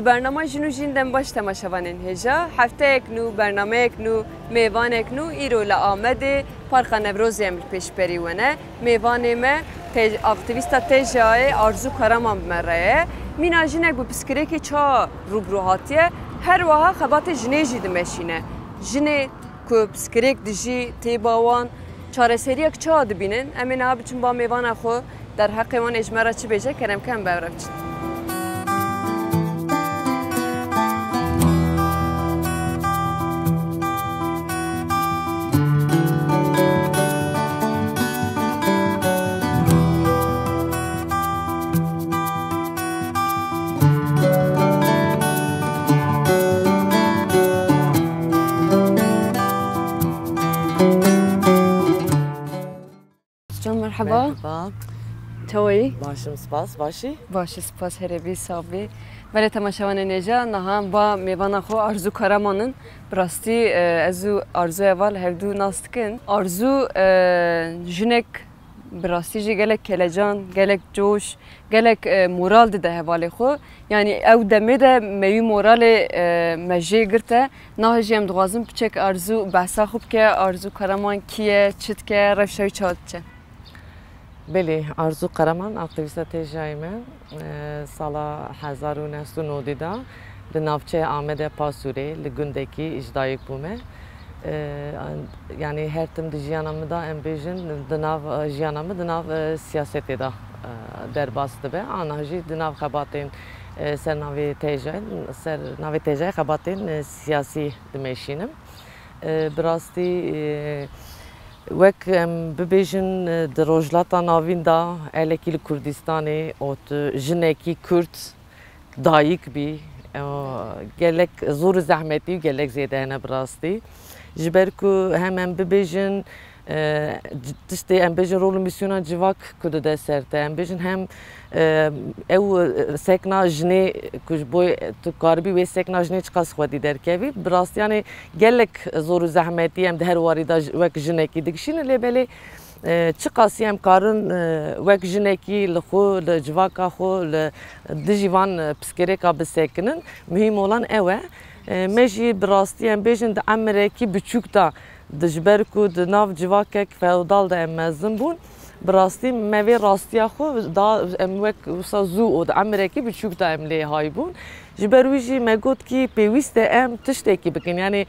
برنامه جنو جیندن باش تماشاوانین هجا هفته یک نو برنامه یک نو میوان یک نو ایرو لآمده پارک نوروزی امر پیش پریونه میوان ما اکتیویستا تجای آرزو کارمان بمره مینا جنگ بو پسکری که چا روبروهاتیه هر وها خبات جنی جید مشینه جنی کو پسکریک دیجی تیباوان چاره سریک چا دبینن امین ها بچون با میوان خو در حق وان اجماع چی بجه کرم کم بورم چید مرحبا توی باشم سپاس باشی باشه سپاس هربی صافی ولی تماشاوان نجا نهان با میوان خو آرزو کارمانن براستی ازو آرزو اول هفدو ناستکن آرزو جنک براستی جی گلک کلجان گلک جوش گلک مورال ده حواله خو یعنی او دمه ده میو مورال مجی گرته نه جیم دوازم بچک آرزو بحثا خوب که آرزو کارمان کیه چت که رفشای چات چه بله آرزو قرمان اکتیویست تجایمه سال 1990 دا به نافچه آمده پاسوری لگندکی اجرای بومه یعنی هر تم دیجیانم دا امبیجن دناو جیانم دناو سیاستی دا در باست به آنهایی دناو خباتین سر ناوی تجای خباتین سیاسی دمیشینم براستی وک ببیجن در روزلاتا ناوین دا الکیل کردستانی اوت جنکی کرد دایک بی گلک زور زحمتی گلک زیاده هنه براستی جبر کو هم ببیجن تشتی ام بیجن رول میسیونا جواک کد دسترته ام بیجن هم او سکنا جنی کج بوی تو کاربی و سکنا جنی چقاس خودی در کیوی براست یعنی گلک زور زحمتی ام ده واری دا وک جنی کی دکشین لبلی چقاسی ام کارن وک جنی کی لخو لجواکا خو لدجیوان پسکریکا بسکنن مهم olan اوه مجی براستی ام بیجن د امریکی بچوک دا دجبر کو د ناو جواکک فودال د امزن بون براستی موی راستیا خو دا اموک وسا زو او د امریکی بچوک دا املی های بون جبر ویجی مگوت کی پیوست ام تشتکی بکن یعنی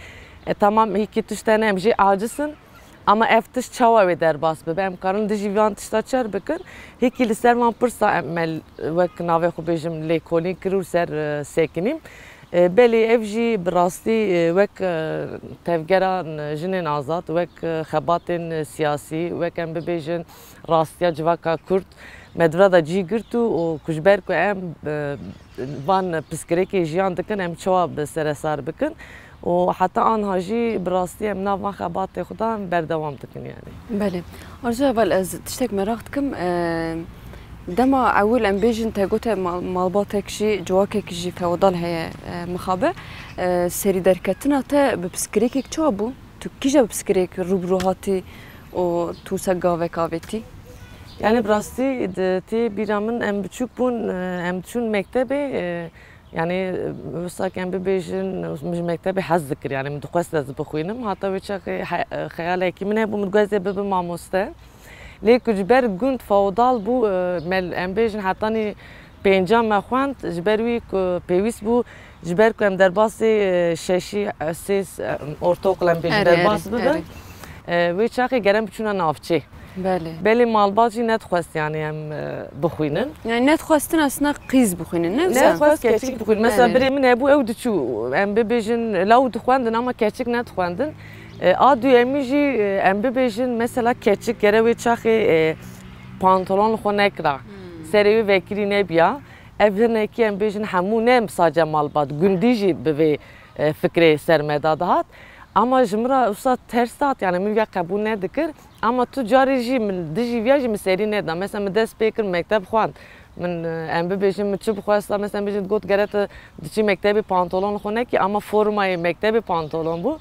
tamam هیکی تشتنه ام جی عاجزن ama eftиш çava ve derbas be benim karın dijivan tiştaçer bikir heki li ser man pırsa emel vek nave xu bejim le kolin kirur ser sekinim بله افجی براستی وک تفکر جنین آزاد وک خبات سیاسی وک ام ببیجن راستیا جواکا کرد مدردا جی گرتو و کجبر کو ام وان پسکریکی جیان دکن ام چوا بسرسار بکن و حتی آنها جی براستی ام ناو خبات خدا بردوام دکن یعنی بله آرزو اول از تشتک مراقت کم دما اول ام بیجن تاگوت مالباتک جی جواکک جی فودال هي مخابه سری درکتنا تا بپسکریک چا بو تو کیجا بپسکریک روبروهاتی و تو سگاوه کاوتی yani براستی تی بیرامن ام بچوک بون ام چون مکتبه yani وساک ام بیجن مکتبه حز ذکر yani متخصص از بخوینم حتی وچا خیال کی من بو متگازه به ماموسته لیک جبر گوند فودال بو مل امبیجن حتانی پنجام مخواند جبروی که پیوست بو جبر کم در باسی ششی سیز ارتوکل امبیجن در باس بودن وی چاقی گرم بچونه نافچه بله مالباجی ند خواست یعنی هم بخوینن yani net خواستن aslında قیز بخوینن نه net خواست keçik بخوین mesela biri min ebu ev diçu em bebejin lav dixwandin ama keçik net xwandin Adı emici embebejin mesela keçik gerevi çaxi pantolon xonekra serivi vekili nebiya evleneki embejin hamu nem sadece malbat gündüji be fikri sermeda dahat ama jimra usta tersat yani müge kabul ne dikir ama tu carici min diji viaji mi seri ne da mesela mi des peker mektep xwan من ام ببیشم چه بخواستم مثلا بجید گفت گرت چی مکتبی پانتولون خونه کی اما فرمای مکتبی پانتولون بو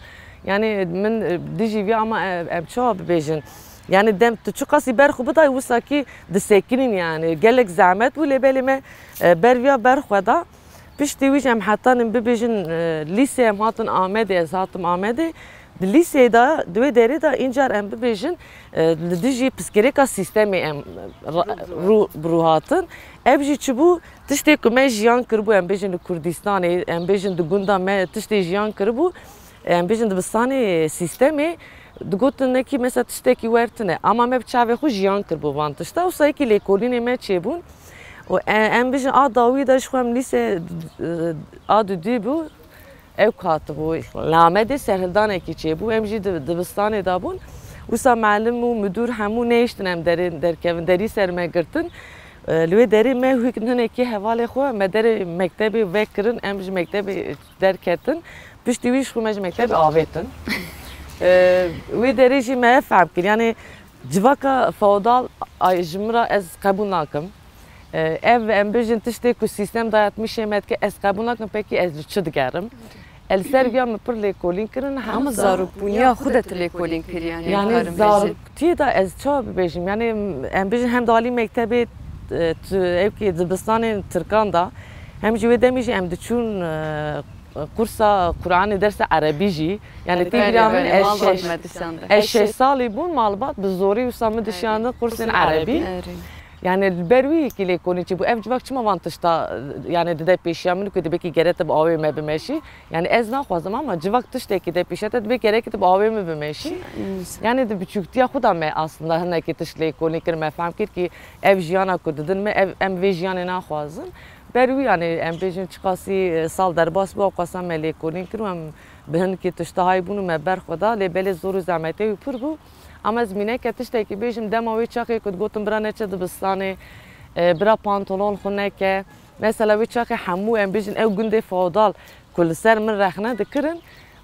yani من دیجی وی اما ام چه ببیشن yani dem tu qasi ber xu bida wisa ki de sekinin yani gelek zahmet bu lebelime berviya ber xweda piştî wî em hetan bibêjin lîsê em hatin Amedê ez hatim Amedê di lîsê da di wê derê da încar em bibêjin li dijî pirsgirêka sîstemê em rû hatin ev jî çibû tiştê ku me jiyan kiribû em bêjin li Kurdistanê em bêjin di gunda me tiştê jiyan kiribû em bêjin dibistanê sîstemê digotin nekî mesela tiştekî wertine ama me bi çavê xwe jiyan kiribû van tişta wisa yekî lêkolînê me çêbûn û em bêjin a dawî de ji xwe em lîsê a dudî bû ew hatibû li Amedê serhildanekî çêbû em jî dibistanê dabûn wisa melim û müdûr hemû nêiştin em derkevin derî ser me girtin li wê derê me hinekî hevalê xwe me derê mektebê vekirin em ji mektebê derketin piştî wî ji xwe me ji mektebê avêtin wê derê jî me fehm kir yani civaka feodal ji min re ez qebûl nakim ev em bêjin tiştê ku sîstem dayatmişê me dike ez qebûl nakim pekî ez li çi digerim el ser ya me pir lêkolîn kirin ama zarokbûniya xwe de tu lêkolîn kir yani zaroktiyê da ez çawa bibêjim yani em bêjin hem dalî mektebê evkî dibistanên Tirkan da hem ji wê demê jî em diçûn kursa Kur'anê dersa Erebî jî yani têbîra min ez 6 salî bûn malbat bi zorî wisa min dişyandı kursên Erebî yani ber wî yekî lêkolîn çîbû ev civak çima van tişta yani dide pêşiya min ku dibekî gerek bi avê me bimeşî yani ez naxwazim ama civak tiştekî de pêşiya te dibe gerek bi avê me bimeşî yani di biçûktiya xwe da me aslında hinekî tişt lêkolîn kir me fehm kir ki ev jiyana ku didin me em vê jiyanê naxwazin ber wî yani em bêjin çiqasî sal derbas bû qasa me lêkolîn kir û em bi hinkî tişta haybûn û me berxwe da lê belê zor û zehmetê wî pir bû ama ez mîneke tiştekî bêjim dema wê çaxê ku digotin bira neçe dibistanê bira pantolon xwe neke mesela wê çaxê hemû em bêjin ew gundê feodal ku li ser min rexne dikirin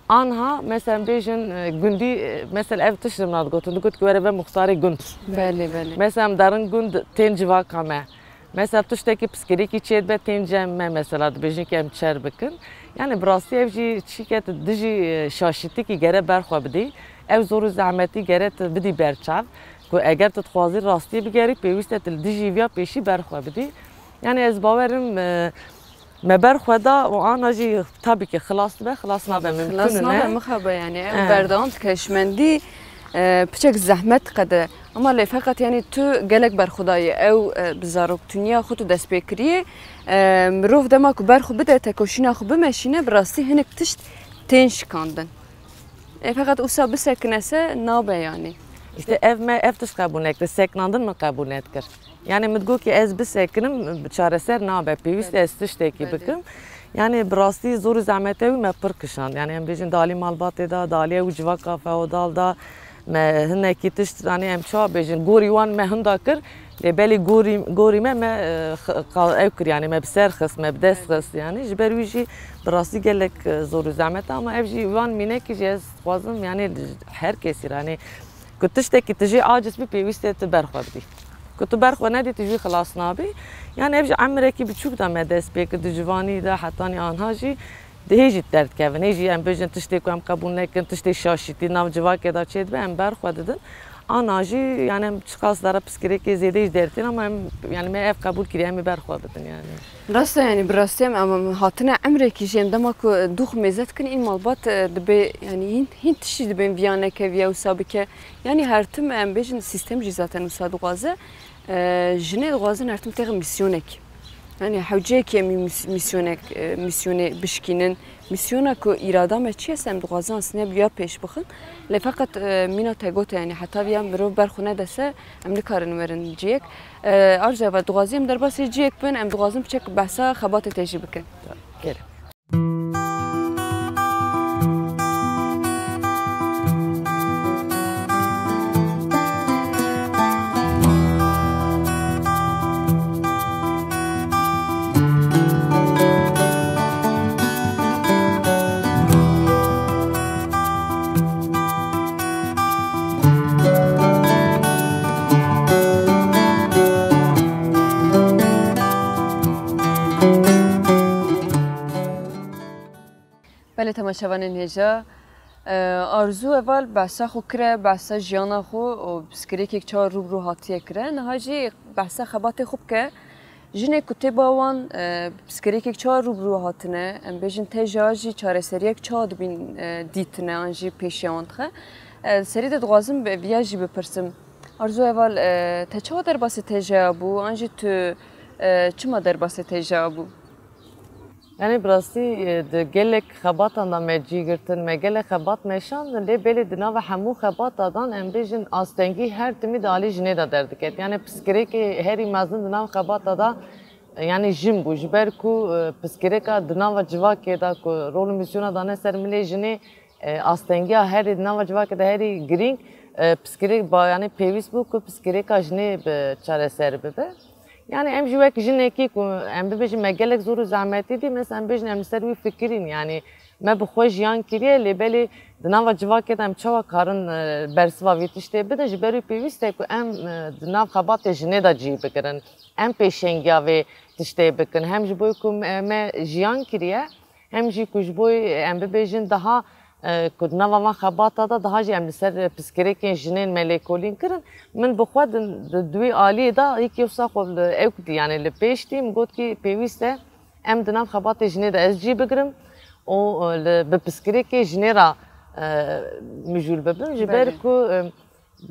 anha mesela em bêjin gundî mesela ev tişt min digotin digot ku were ve muxtarê gund mesela em derin gund tên civaka me mesela tiştekî pirsgirêkî çê dibe tên cem me mesela dibêjin ki em çer bikin yani bi rastî ev jî çîket dijî şaşîtîkî gere berxwe bidî ev zor û zehmetî gere tu bidî berçav ku eger tu dixwazî rastiyê bigerî pêwîst e tu li dijî vêya pêşî berxwe bidî yani ez bawerim me berxwe da û ana jî tabî ki xilas dibe xilas nabe mümkün nabe mixabe yani berdewam dike hişmendî piçek zehmet qede ama lê feqet yani tu gelek berxwedayê ew bi zaroktuniya xwe tu dest pê kiriye mirov dema ku berxwe bide tekoşîna xwe bimeşîne bi rastî hinek tişt tên şikandin fakat usa bisekinese nabe yani. İşte ev tiş kabul nektir, seknandın mı kabul netkir? Yani midgo ki ez bisekinim çareser nabe, pevist ez tişteki bikim. Yani birasti zor zahmet evi me pir kişand. Yani em bêjin dalî malbatê da, dalî ew civaka feodal da, me hinekî tişt yani em çawa bêjin gorî wan me hinda kir. Lê belê gorî me ew kir yani me bi ser xist, me bi dest xist yani ji ber wî jî bi rastî gelek zor û zehmet ama ev jî wan mînekî jî ez dixwazim yani her kesî yani ku tiştekî tu jî aciz bî pêwîst e tu berxwe bidî. Ku tu berxwe nedî tu jî xilas nabî. Yani ev jî emerekî biçûk da me dest pê kir di civanî de hetanî anha jî hê jî derdkevin. Hê jî em bêjin tiştê ku em qebûl nekin, tiştê şaşîtî nav civakê da çê dibe em berxwe didin. Ana jî yani em çiqas dere pirsgirêkê zêde jî derdtin ama em yani me ev qebûl kiriye em ê berxwe bidin yani. Rast e yani bi rastî em hatine emerekî jî em dema ku dux mêzet kin ên malbat dibe yani hîn tiştî dibe viya nekeviye wisa bike yani her tim em bêjin sîstem jî zaten wisa dixwaze jinê dixwazin her tim têxin misyonek. Yani hewceyekî em misyonê bişkînin misyona ku îrada me çi ye em dixwazin aslında viya pêş bixin lê feqet mîna te got yani heta viya mirov berxwe nedese em nikarin werin ciyek arzu eva dixwazî em derbasî ciyek bin em dixwazin piçek behsa xebatê te jî bikin. Gelin. بله تماشاوانین هجا آرزو اول بحثا خو کره بحثا جیانا خو و بسکری که چهار روبرو هاتیه کره نهاجی بحثا خبات خوب که Jinek ku tê bawan psikerêkek ça rûbirû hatine, em bêjin te ja jî çareseriyek ça dibîn dîtine an jî pêşiya wan dixe. Serî de dixwazim viya jî bipirsim. Arzu eval te ça derbasê te jaya bû, an jî tu çima derbasê te jaya bû? Yani براستی گلک خبات آن مجی گرتن مگل خبات میشان لی بله دنا و همو خبات دادن ام بیشن آستنگی هر تمی دالی جنه داد کرد یعنی پسکری که هری مزن دنا خبات دادا yani jim bu jiber ku psikereka dnava civake da ku rol misyona dane sermile jine astengia her dnava civake da heri green psikerek ba yani pevis bu ku psikereka jine çareser bebe yani em jivek jine ki ku em bebe jime gelek zoru zahmeti di mes em bejne em servi fikrin yani me bu xoş yan kiriye lebeli dnava civake da em çava karın bersiva vitişte bede jiberu pevis de ku em dnav xabat jine da cibe kirin em peşengiya ve tiştê bikin hem ji bo ku me jiyan kiriye hem jî ku ji bo em bibêjin daha ku nava wan xebata da daha jî em li ser pîskerekên jinên melêkolîn kirin min bi xwe di duwê aliyê da hêkî wisa xwe ew kutî yani li pêş dîm got kî pêwîst e em di nav xebatê jinê de ez cî bigirim û bi pîskerekê jinê ra mijûl bibim ji ber ku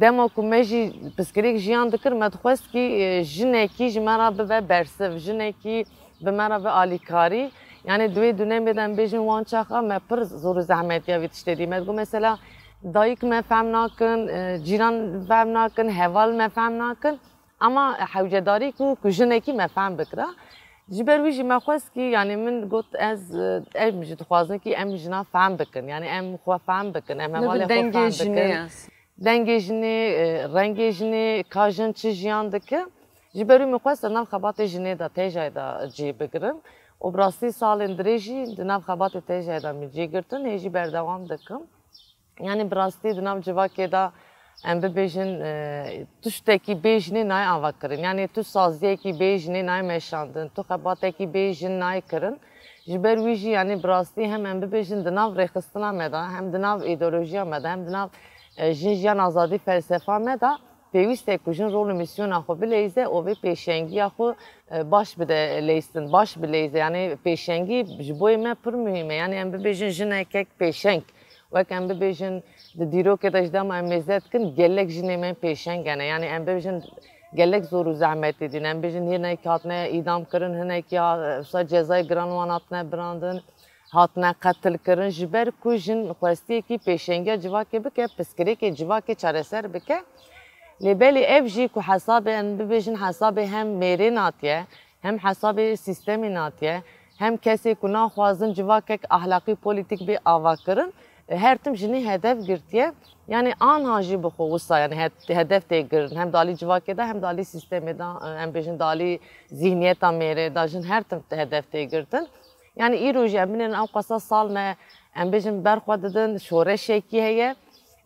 dema ku me jî pîskerek jiyan dikir me dixwest kî jinekî ji me ra bibe bersiv jinekî bi me ra bi alîkarî yani duwê dûnemê de em bêjin wan çaxa me pir zor û zehmetiya vê tiştê dî me digot mesela dayîk me fehm nakin cîran fehm nakin heval me fehm nakin ama hewcedarî ku jinekî me fehm bikira ji ber wî jî me xwest kî yani min got ez em jî dixwazin kî em jina fehm bikin yani em xwe fehm bikin em hevalê xwe fehm bikin dengê jinê rengê jinê ka jin çi jiyan dike ji ber wî min xwest di nav xebatê jinê da têjayê da cî bigirim û bi rastî salên dirê jî di nav xebatê têjayê da min cî girtin hê jî berdewam dikim yani bi rastî di nav civakê da em bibêjin tu ştekî bê jinê nayê ava kirin yani tu saziyekî bê jinê nayê meşandin tu xebatekî bê jin nayê kirin ji ber wî jî yani bi rastî hem em bibêjin di nav rêxistina me da hem di nav îdeolojiya me da hem di nav jin jiyan azadî felsefa me da pêwîst e ku jin rol û misyona xwe bilêze û vê pêşengiya xwe baş bide lêstin baş bilêze yani pêşengî ji bo me pir muhîm e yani em bibêjin jinekek pêşeng wek em bibêjin di dîrokê de ji dema em mêze dikin gelek jinê me pêşeng hene yani em bibêjin gelek zor û zehmetê dîn em bêjin hinekî hatine îdam kirin hinekî wisa cezayê giran wan hatine birandin hatine qetil kirin ji ber ku jin xwestiyekî pêşengiya civakê bike pîskerekê civakê çareser bike lêbelê ev jî ku hesabê em bibêjin hesabê hem mêrê natiye hem hesabê sîstemê natiye hem kesê ku naxwazin civakek ahlaqî polîtîk bê ava kirin her tim jinê hedef girtiye yani anha jî bi xwe wisa yani hedef tê girin hem dalî civakê de hem dalî sîstemê de em bêjin dalî zihniyeta mêrê da jin her tim hedef tê girtin yani îro jî em binên ew qasa sal me em bêjin berxwe didin şoreşekî heye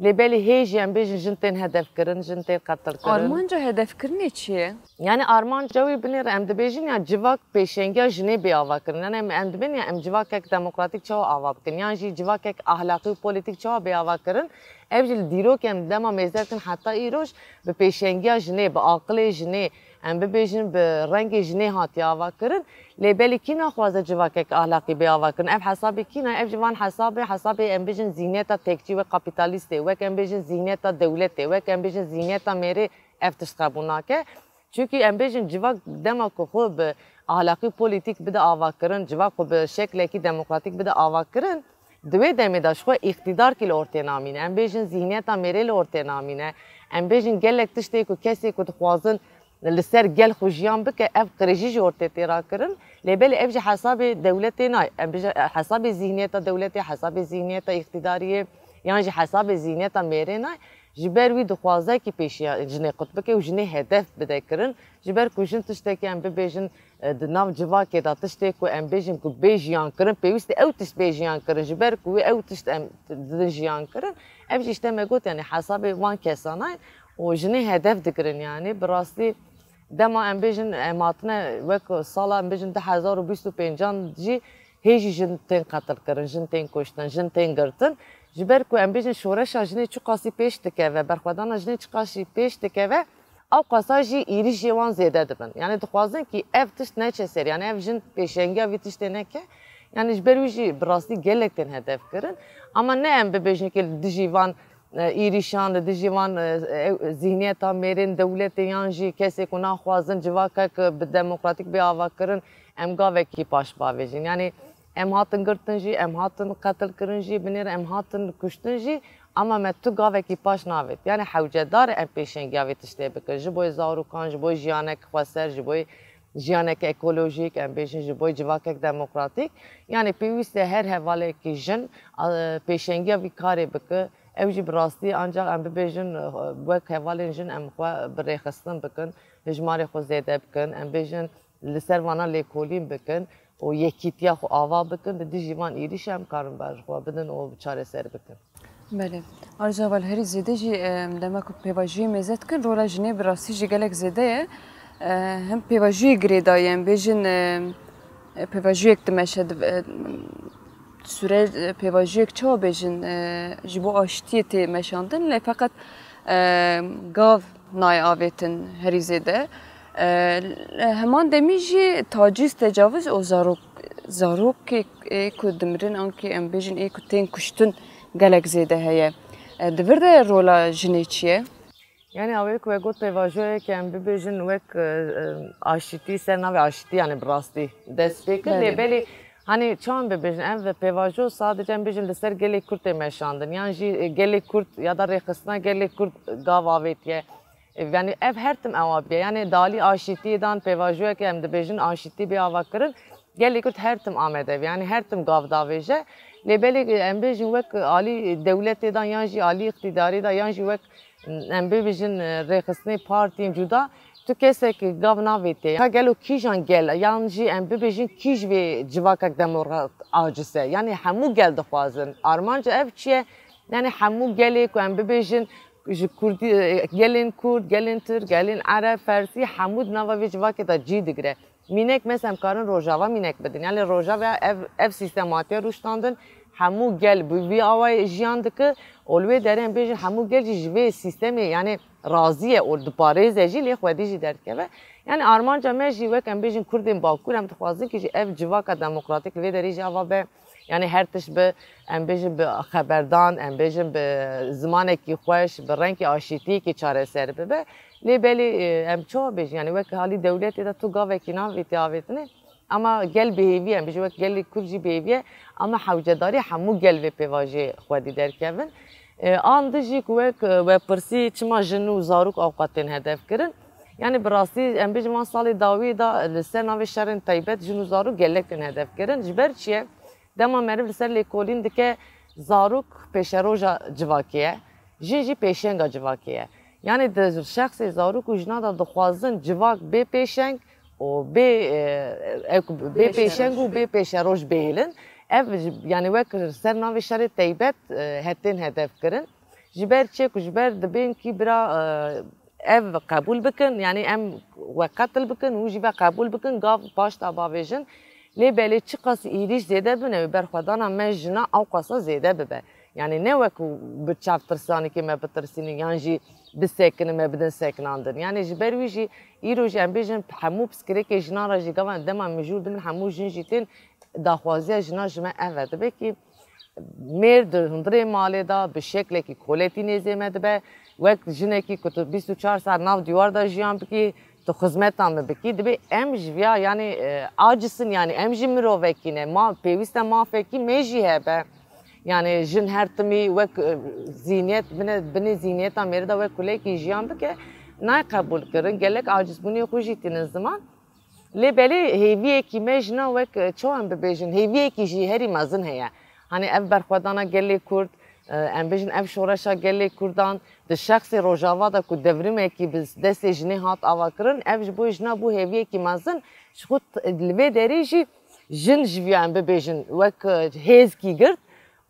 lêbelê hê jî em bêjin jin tên hedef kirin jin tên qetil kirin Armanca hedefkirinê çi ye? yani armanca wî binêre em dibêjin ya civak pêşengiya jinê bê ava kirin yani em dibin ya em civakek demokratîk çawa ava bikin yan jî civakek ahlaqî û polîtîk çawa bê ava kirin ev jî li dîrok em dema mêze dikin heta îroj bi pêşengiya jinê bi aqilê jinê em bibêjin bi rengê jinê hatiye ava kirin lêbelê kî naxwaze civakek ahlaqî bê ava kirin ev hesabê kîne ev jî van hesabê em bêjin zihniyeta tekçî ve kapitalîst ê wek em bêjin zihniyeta dewletê wek em bêjin zihniyeta mêrê ev tişt qebûl nake çünkü em bêjin civak dema ku xwe bi ahlaqî polîtîk bide ava kirin civak xwe bi şeklekî demokratîk bide ava kirin di wê demê de ji xwe îqtîdarkî li ortê namîne em bêjin zihniyeta mêrê li ortê namîne em bêjin gelek tiştê ku kesê ku dixwazin li ser gel xwe jiyan bike ev qirêjî jî ortê tê rakirin lêbelê ev jî hesabê dewletê nayê em bêjin hesabê zihniyeta dewletê hesabê zihniyeta îqtîdariyê yan jî hesabê zihniyeta mêrê nayê ji ber wî dixwaze kî pêşiya jinê qut bike û jinê hedef bide kirin ji ber ku jin tiştekî em bibêjin di nav civakê da tiştê ku em bêjin ku bê jiyan kirin pêwîst e ew tişt bê jiyan kirin ji ber ku wê ew tişt em didin jiyan kirin ev jî işte me got yani hesabê wan kesan e û jinê hedef dikirin yani bi rastî dema em bêjin em hatine wek sala em bêjin 2025 jî hê jî jin tên qetil kirin jin tên kuştin jin tên girtin ji ber ku em bêjin şoreşa jinê çi qasî pêş dikeve berxwedana jinê çi qasî pêş dikeve او قصا جی ایری جوان زیده دبن یعنی دخوازن کی اف تشت نچه سر یعنی اف جن پیشنگا وی تشت نکه یعنی جبروی جی براستی گلکتن هدف کرن اما نه ام ببیجن که دجیوان ایریشان دجیوان ذهنیت میرین دولت یانجی کسی که نخوازن جواکه که به دموکراتیک بی آوا کرن ام گاوه کی پاش باویجن یعنی ام هاتن گرتن جی ام هاتن قتل کرن جی بنیر ام هاتن کشتن جی اما ما تو گاوه کی پاش ناوید یعنی حوجه دار ام پیشنگی آوید تشته بکر جبوی زاروکان جبوی جیانک خواستر جبوی جیانک اکولوژیک ام بیشن جبوی جواکک دموکراتیک یعنی پیوسته هر حواله کی جن پیشنگی آوی کاری بکر اوجی براستی ancak ام بیشن وک حواله جن ام خوا برخستن بکن هجماری خو زیده بکن ام بیشن لسر وانا لیکولیم بکن و یکیتیا خو آوا بکن دی جیوان ایریش هم کارم بر خو بدن و چاره سر بکن بله آرزو اول هری زیده جی دمک پیواژی مزد کن رولا جنی براستی جی گلک زیده هم پیواژی گریدایم بیشن پیواژی اکتمشد süre pevajiyek çoğu bejin ji bo aştiye te meşandın le fakat gav nay avetin herizede heman demiji taciz tecavüz o zarok ku dimirin anki em bejin ku ten kuştun gelek zede heye devir de rola jineçiye yani avek ve got pevajoye ki em bejin vek aşiti serna ve aşiti yani brasti despek le beli hani çan bebejin ev ve pevajo sadece bejin de ser gelek kurt meşandın yani gelek kurt ya da rekısına gelek kurt gav avetiye yani ev her tim avabiye yani dali aşitidan pevajoya ki em de bejin aşiti bir avakırın gelek kurt her tim amedev yani her tim gav daveje lebeli em bejin vek ali devletten yani ali iktidari da yani vek em bejin rekısına partiyim juda tu kesek gav navete ha gelo kijan gel yani em bejin kij ve civakak demor acise yani hamu gel de fazın armanca ev çiye yani hamu gelek em bejin Kurdi gelin Kurd gelin Türk gelin Arap Farsi hamud nava ve civakak da cidigre minek mesela karın rojava minek bedin yani rojava ev sistematiğe ruştandın hamu gel bu bir avay jiyandıkı olve derin bejin hamu gel jive sistemi yani razıye ol dupare zeji le xwediji derkeve yani armanca meji vek em bejin Kurdin Bakur em tıxwazin ki ev civaka demokratik ve deriji ava be yani her tiş be em bejin be haberdan em bejin be zamaneki xoş be renki aşiti ki çare ser be le beli em ço bejin yani vek hali devleti da tu gaveki nav vetiavetine ama gel beheviye em bejin vek gel kurji beheviye ama havcedari hamu gel ve pevaje xwedi derkevin andıcık ve persi çima jenu zaruk avqatin hedef kirin yani birasti em bejin sali davi da ser nav şerin taybet jenu zaruk gelektin hedef kirin jiber çiye dema meriv ser lekolin dike zaruk peşeroja civakiye jinji peşenga civakiye yani de şahsi zaruk ujna da dixwazin civak be peşeng o be peşeng u be peşeroj behelin ev yani vek ser nav şerin taybet hetin hedef kirin jiber çek jiber dibin ki bira ev kabul bikin yani em ve katıl bikin u jibe kabul bikin gav baş tabavejin le beli çıkası iriş zede bine berxwadana mejna av qasa zede bibe yani ne vek bir çaftırsani ki me bitirsini yani bisekini me bidin seknandın yani jiber wiji iroji em bejin hamu pskireke jnara jigavan dema mejudin hamu jinjitin daxwaziya jina jime evet beki mer de hundre maleda bir şekle ki koleti nezemedi be vek jineki kutu 24 saat nav divarda jiyan beki تو خدمت هم بکی دبی ام جویا yani acısın yani em jimro vekine ma peviste ma feki meji hebe yani jin her timi ve zihniyet bine zihniyet ameri da ve kule ki jiyan bike nay kabul kırın gelek aciz bunu kujitiniz zaman le beli heviye ki mejna ve çoğun bebejin heviye ki ji heri mazın heye hani ev berxwadana gelek Kurd em bejin ev şoreşa gelek Kurdan de şahsi rojava da ku devrime ki biz deste jine hat avakırın ev bu jina bu heviye ki mazın şut ve deriji jin jviyan bebejin ve hez ki girt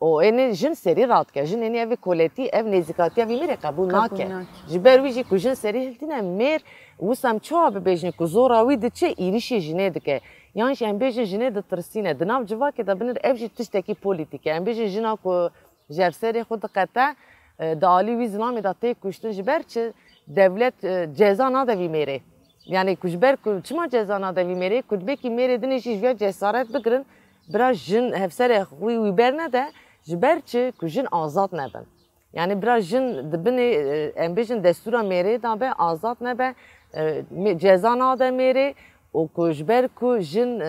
o ene jin seri rahat ke jin ene ev koleti ev nezikati ev mire kabul nake jiber viji ku jin seri hiltine mer usam çoğa bebejin ku zora wi de çe irişi jine dike yani em bejin jine de trsine de nav civa ke da binir ev ji tişteki politike em bejin jina ku جرسری خود قطع دالی وی زنام دا تی کشتن جبر چه devlet ceza nadevi mere. Yani kujber çima ceza nadevi mere kudbeki mere dine jijya cesaret bikirin biraz jin hefsere xuy berne de jiber çi kujin azat neben. Yani biraz jin dibine embejin destura mere da be azat nebe ceza nade mere o kujber ku jin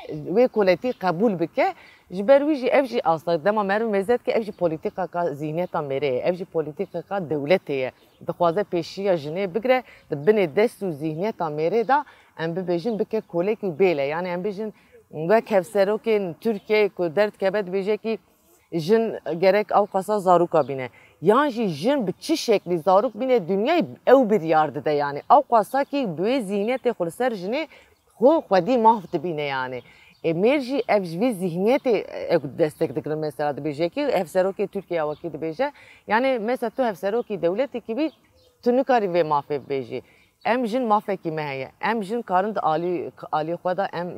ve koleti kabul bike jiber wî ev jî asla dema merve mezet ki ev jî politika ka zihniyeta mere ye ev jî politika ka devletê ye dixwaze pêşiya jinê bigire di binê dest û zihniyeta mêrê da em bibêjin bike kolek û bêle yani em bêjin wek hevserokên Tirkiyeyê ku derd kebe dibêje ki jin gerek ew qasa zaroka bîne yan jî jin bi çi şeklî zarok bîne dünyayê ew biryar dide yani ew qasa ki bi wê zihniyetê xwe li ser jinê xwe xwedî mav dibîne yani Emerji evji zihniyeti destek dikirin mesela dibêje ki hevserokê Türkiye wakî dibêje yani mesela tu hevserokî devletê kibî tu nikarî vê mafê bibêjî em jin mafekî me heye em jin karin di alî xwe da em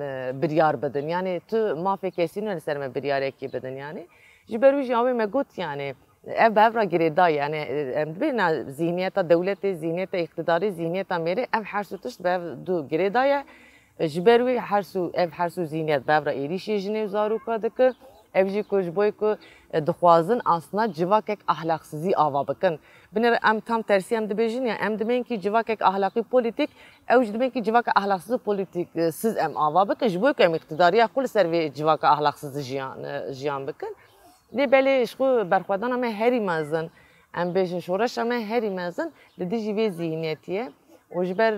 biryar bidin yani tu mafê kesî li ser me biryarekî bidin yani ji ber wî jî awê me got yani ev bevra girêda yani em dibêne zihniyeta devletê zihniyeta iktidarî zihniyeta mêrê ev her su tişt bev du girêda ye ji ber wî her su zihniyet bevra êrişê jinê zaroka dike ev jî ku ji bo ku dixwazin asna civakek ahlaksizî ava bikin binêre em tam tersî em dibêjin ya em dimên ki civakek ahlakî polîtîk ew jî dimên ki civaka ahlaksizî polîtîk siz em ava bikin ji bo ku em iqtidariya xwe li ser vê civaka ahlaksizî jiyan bikin lê belê ji xwe berxwedana me herî mezin em bêjin şoreşa me herî mezin li dijî vê zihniyetî ye û ji ber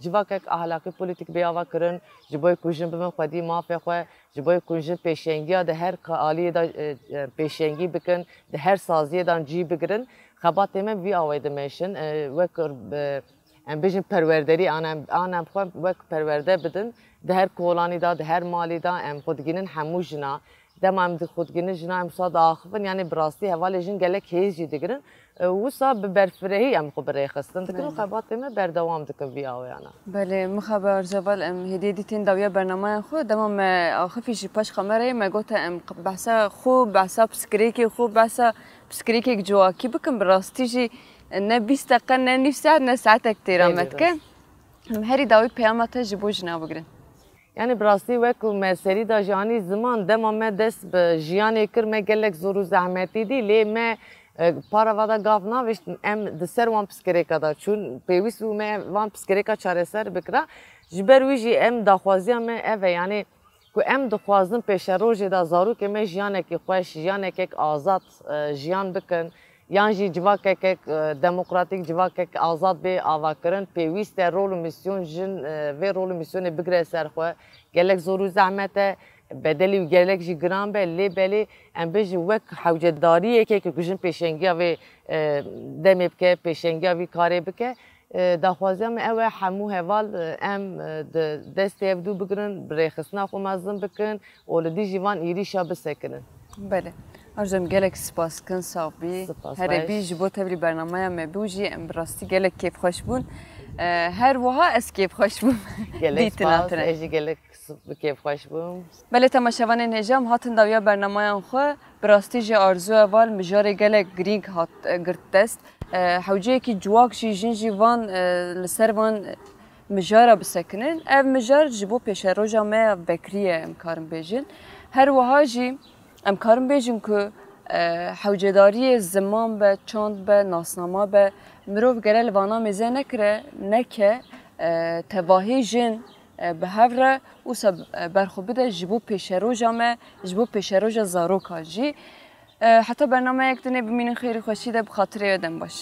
civakek ahlakî polîtîk bêava kirin ji bo ku jin bibin xwedî mafê xwe ji bo ku jin pêşengiya di her aliyê da pêşengî bikin di her saziyê dan cî bigirin xebatê me vî awê dimeşin wek em bêjin perwerderî an em xwe wek perwerde bidin di her kolanî da di her malê da em xwe digînin hemû jina dema em di xwe digînin jina em sa diaxivin yani bi rastî hevalê jin gelek hêz jî digirin wisa bi berfirehî em xwe birêxistin dikin û xebatê me berdewam dikin vî awêyana. Belê mixaber ceval em hêdiyê dîtên dawiya bernameya xwe dema me axifî jî paş kamerayê me gote em behsa xwe behsa piskirêkê xwe behsa piskirêkek ciwakî bikin bi rastî jî ne 20 deqe ne nîv saet ne saetek têra me dike em herî dawî peyama te ji bo jina bigirin. Yani bi rastî wek ku me serî da janî ziman dema me dest bi jiyanê kir me gelek zor û zehmetî dî lê me para vada gav navêştin em di ser wan piskirêka da çûn pêwîst û me van piskirêka çareser bikira ji ber wî jî em daxwaziya me ev e yani ku em dixwazin pêşerojê da zarokê me jiyanekî xweş jiyanekek azad jiyan bikin yan jî civakekek demokratîk civakek azad bê avakirin pêwîst e rol û misyon jin vê rol û misyonê bigire ser xwe gelek zor û zehmet e bedelî û gelek jî giran be lê belê em bêjin wek hewcedariyekê ku jin pêşengiya vê demê bike pêşengiya vî karê bike daxwaziya me ew e hemû heval em di destê ev dû bigirin birêxistina xwe mezin bikin û li dijî van êrîşa bisekinin. Belê. Arzu em gelek spas kin sav bî herê bî ji bo tevlî bernameya me bû jî em bi rastî gelek kêfxweş bûn her wiha ez kêfxweş bûm gelek ez jî gelek kêfxweş bûm. Belê temaşevanên hêja hatin dawiya bernameyan xwe bi rastî jî arzu eval mijarê gelek girîng hat girt dest hewceyekî ciwak jî jin jî van li ser van mijara bisekinin ev mijar ji bo pêşeroja me vekirî ye em karin bêjin her wiha jî em karin bêjin ku hewcedariyê ziman be çand be nasnama be mirov gere li vana mêze nekire neke tevahî jin bi hev re wisa berxwe bide ji bo pêşeroja me ji bo pêşeroja zaroka jî heta bernameyek dinê bimînin xêrî xweşî de bi xatirê we dem baş.